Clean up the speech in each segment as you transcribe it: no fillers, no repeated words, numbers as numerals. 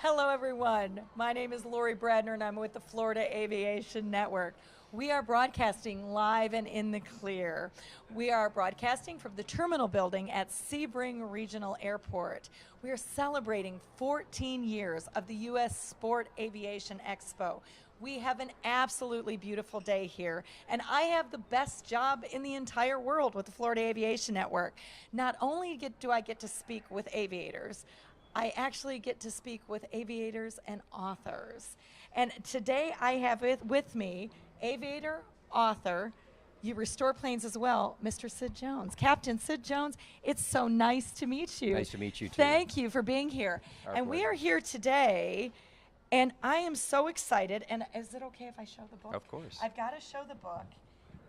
Hello, everyone. My name is Lori Bradner, and I'm with the Florida Aviation Network. We are broadcasting live and in the clear. We are broadcasting from the terminal building at Sebring Regional Airport. We are celebrating 14 years of the U.S. Sport Aviation Expo. We have an absolutely beautiful day here, and I have the best job in the entire world with the Florida Aviation Network. Not only do I get to speak with aviators, I actually get to speak with aviators and authors. And today I have with me aviator, author, you restore planes as well, Mr. Syd Jones. Captain Syd Jones, it's so nice to meet you. Nice to meet you too. Thank you for being here. Our We pleasure. are here today, and I am so excited. And is it okay if I show the book? Of course. I've got to show the book.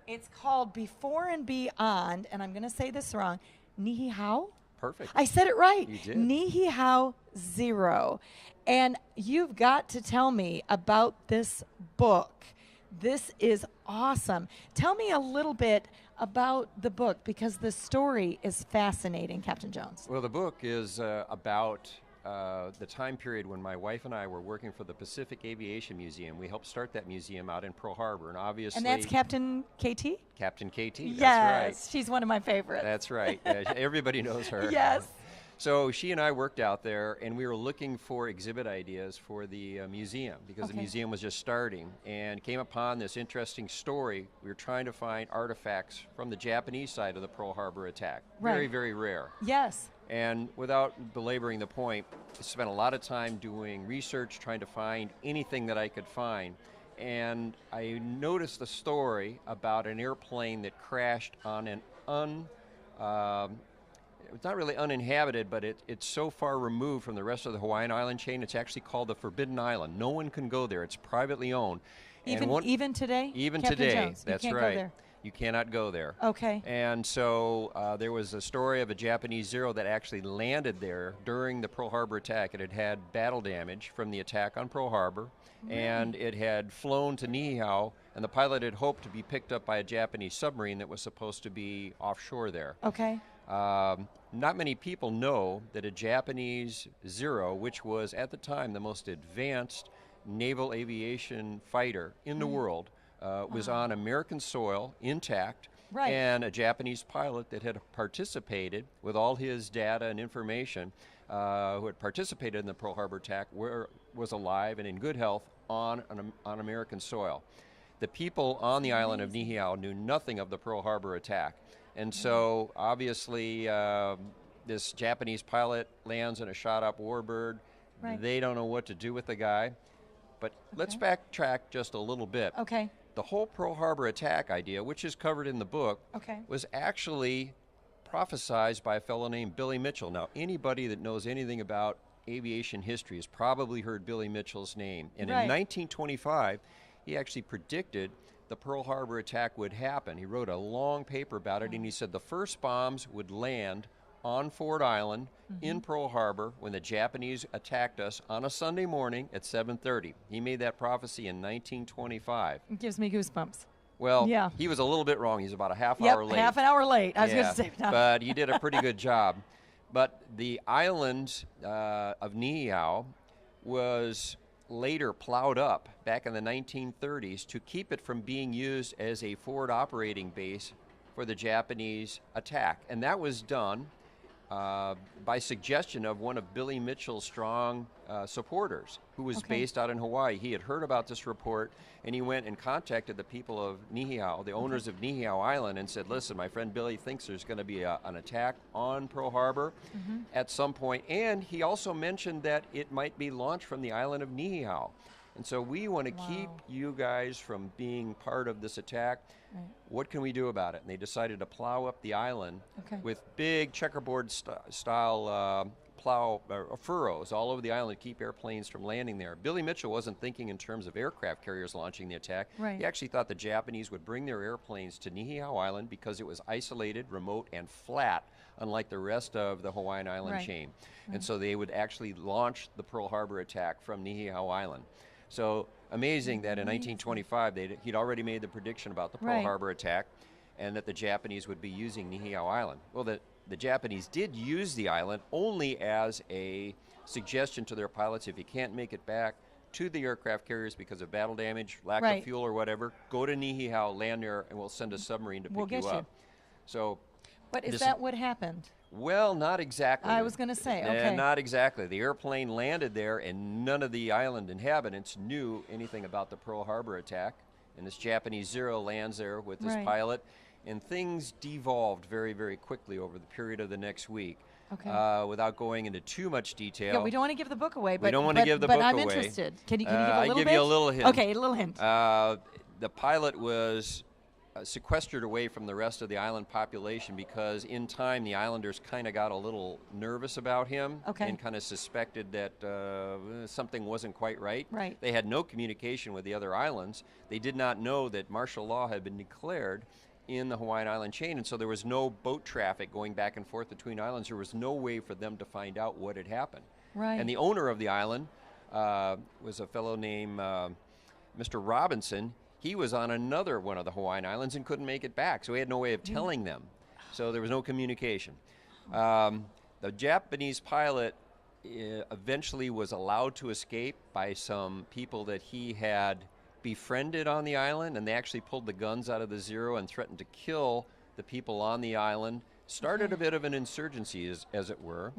It's called Before and Beyond, and I'm going to say this wrong, Nihihao? Perfect. I said it right. You did. Nihihao Zero. And you've got to tell me about this book. This is awesome. Tell me a little bit about the book, because the story is fascinating, Captain Jones. Well, the book is about the time period when my wife and I were working for the Pacific Aviation Museum. We helped start that museum out in Pearl Harbor, and obviously... And that's Captain KT? Captain KT, Yes, that's right. she's one of my favorites. That's right. Everybody knows her. Yes. So she and I worked out there, and we were looking for exhibit ideas for the museum, because the museum was just starting, and came upon this interesting story. We were trying to find artifacts from the Japanese side of the Pearl Harbor attack. Right. Very, very rare. Yes. And without belaboring the point, I spent a lot of time doing research, trying to find anything that I could find. And I noticed a story about an airplane that crashed on an it's not really uninhabited, but it's so far removed from the rest of the Hawaiian island chain, it's actually called the Forbidden Island. No one can go there. It's privately owned. Even today? Even Captain today, Jones, that's you can't right. Go there. You cannot go there. Okay. And so there was a story of a Japanese Zero that actually landed there during the Pearl Harbor attack. It had had battle damage from the attack on Pearl Harbor, and it had flown to Nihihao, and the pilot had hoped to be picked up by a Japanese submarine that was supposed to be offshore there. Okay. Not many people know that a Japanese Zero, which was at the time the most advanced naval aviation fighter in the world, was on American soil, intact, and a Japanese pilot that had participated with all his data and information, who had participated in the Pearl Harbor attack, was alive and in good health on American soil. The people on the island of Nihihao knew nothing of the Pearl Harbor attack. And so, obviously, this Japanese pilot lands in a shot-up warbird. They don't know what to do with the guy. But let's backtrack just a little bit. Okay. The whole Pearl Harbor attack idea, which is covered in the book, was actually prophesized by a fellow named Billy Mitchell. Now, anybody that knows anything about aviation history has probably heard Billy Mitchell's name. And in 1925, he actually predicted the Pearl Harbor attack would happen. He wrote a long paper about it, and he said the first bombs would land on Ford Island in Pearl Harbor when the Japanese attacked us on a Sunday morning at 7:30. He made that prophecy in 1925. It gives me goosebumps. Well, he was a little bit wrong. He's about a half hour late. Half an hour late. I was going to say that. But he did a pretty good job. But the island of Nihihao was later plowed up back in the 1930s to keep it from being used as a forward operating base for the Japanese attack. And that was done by suggestion of one of Billy Mitchell's strong supporters, who was based out in Hawaii. He had heard about this report, and he went and contacted the people of Nihihao, the owners of Nihihao Island, and said, listen, my friend Billy thinks there's going to be an attack on Pearl Harbor at some point. And he also mentioned that it might be launched from the island of Nihihao. And so we want to keep you guys from being part of this attack. What can we do about it? And they decided to plow up the island with big checkerboard style plow furrows all over the island to keep airplanes from landing there. Billy Mitchell wasn't thinking in terms of aircraft carriers launching the attack. He actually thought the Japanese would bring their airplanes to Nihihao Island because it was isolated, remote, and flat, unlike the rest of the Hawaiian island chain. And so they would actually launch the Pearl Harbor attack from Nihihao Island. So amazing that in 1925 he'd already made the prediction about the Pearl Harbor attack, and that the Japanese would be using Nihihao Island. Well, the Japanese did use the island only as a suggestion to their pilots: if you can't make it back to the aircraft carriers because of battle damage, lack of fuel or whatever, go to Niihau, land there, and we'll send a submarine to pick you up. So, but is that what happened? Well, not exactly. I was going to say, okay. Not exactly. The airplane landed there, and none of the island inhabitants knew anything about the Pearl Harbor attack. And this Japanese Zero lands there with this pilot, and things devolved very, very quickly over the period of the next week. Okay. Without going into too much detail. Yeah, we don't want to give the book away, but, we don't want to give the book away. But I'm interested. Can you give a little bit? I'll give you a little hint. Okay, a little hint. The pilot was sequestered away from the rest of the island population because in time the islanders kind of got a little nervous about him and kind of suspected that something wasn't quite right. They had no communication with the other islands. They did not know that martial law had been declared in the Hawaiian island chain, and so there was no boat traffic going back and forth between islands. There was no way for them to find out what had happened. And the owner of the island was a fellow named Mr. Robinson. He was on another one of the Hawaiian islands and couldn't make it back, so he had no way of telling them. So there was no communication. The Japanese pilot eventually was allowed to escape by some people that he had befriended on the island, and they actually pulled the guns out of the Zero and threatened to kill the people on the island. Started a bit of an insurgency, as it were.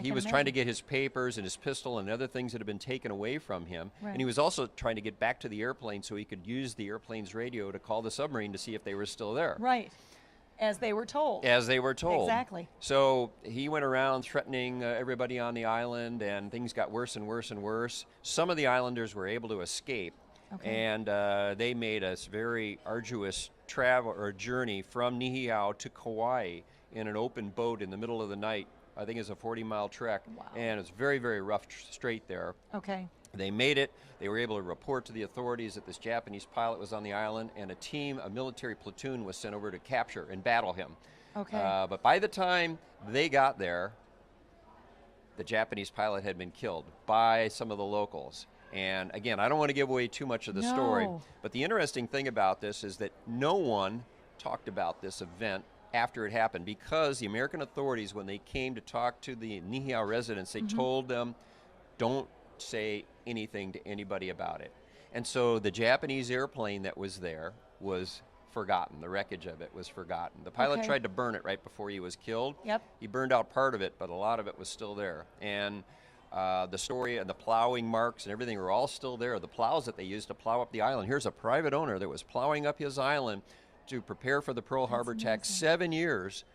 He was trying to get his papers and his pistol and other things that had been taken away from him. And he was also trying to get back to the airplane so he could use the airplane's radio to call the submarine to see if they were still there. As they were told. As they were told. Exactly. So he went around threatening everybody on the island, and things got worse and worse and worse. Some of the islanders were able to escape. And they made a very arduous travel or journey from Niihau to Kauai in an open boat in the middle of the night. I think it's a 40-mile trek, and it's very, very rough straight there. They made it. They were able to report to the authorities that this Japanese pilot was on the island, and a military platoon was sent over to capture and battle him. But by the time they got there, the Japanese pilot had been killed by some of the locals. And again, I don't want to give away too much of the story, but the interesting thing about this is that no one talked about this event after it happened, because the American authorities, when they came to talk to the Niihau residents, they told them, don't say anything to anybody about it. And so the Japanese airplane that was there was forgotten. The wreckage of it was forgotten. The pilot tried to burn it right before he was killed. He burned out part of it, but a lot of it was still there. And the story and the plowing marks and everything are all still there. The plows that they used to plow up the island. Here's a private owner that was plowing up his island to prepare for the Pearl Harbor attack 7 years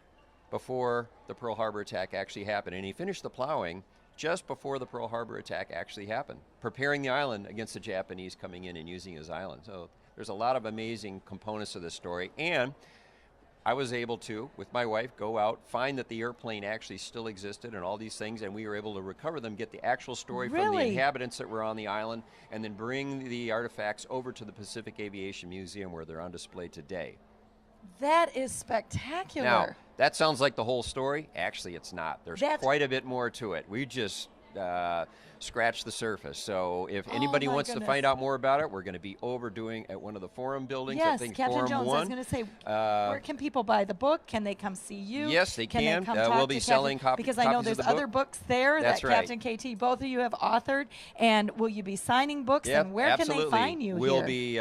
before the Pearl Harbor attack actually happened. And he finished the plowing just before the Pearl Harbor attack actually happened, preparing the island against the Japanese coming in and using his island. So there's a lot of amazing components of this story. And I was able to, with my wife, go out, find that the airplane actually still existed and all these things, and we were able to recover them, get the actual story from the inhabitants that were on the island, and then bring the artifacts over to the Pacific Aviation Museum where they're on display today. That is spectacular. Now, that sounds like the whole story. Actually, it's not. There's quite a bit more to it. We just scratch the surface. So if anybody wants to find out more about it, we're going to be overdoing at one of the forum buildings. Yes, I think Captain Forum Jones, 1. I was going to say, where can people buy the book? Can they come see you? Yes, they can. They come talk we'll be selling copies. Because I know there's other books there that Captain KT, both of you have authored. And will you be signing books? And where can they find you we'll be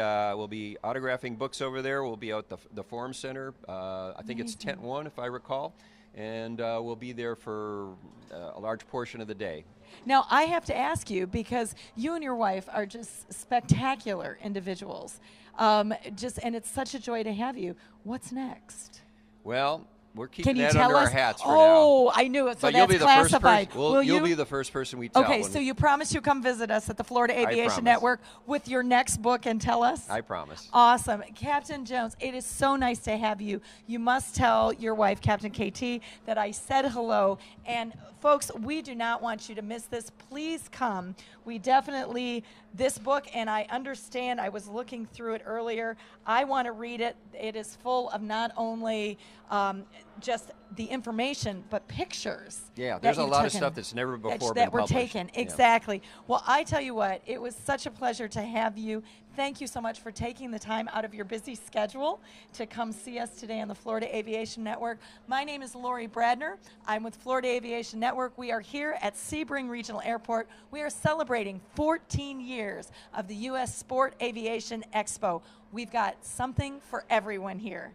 autographing books over there. We'll be out the Forum Center. I think it's Tent 1, if I recall. And we'll be there for a large portion of the day. Now, I have to ask you, because you and your wife are just spectacular individuals, and it's such a joy to have you. What's next? Well, we're keeping that under our hats for now. Oh, I knew it. So that's classified. You'll be the first person we tell. Okay, so you promise you'll come visit us at the Florida Aviation Network with your next book and tell us? I promise. Awesome. Captain Jones, it is so nice to have you. You must tell your wife, Captain KT, that I said hello. And folks, we do not want you to miss this. Please come. We definitely, this book, and I understand, I was looking through it earlier. I want to read it. It is full of not only just the information, but pictures. Yeah, there's that a you've lot of taken, stuff that's never before that been were published. taken. Yeah. Exactly. Well, I tell you what, it was such a pleasure to have you. Thank you so much for taking the time out of your busy schedule to come see us today on the Florida Aviation Network. My name is Lori Bradner. I'm with Florida Aviation Network. We are here at Sebring Regional Airport. We are celebrating 14 years of the U.S. Sport Aviation Expo. We've got something for everyone here.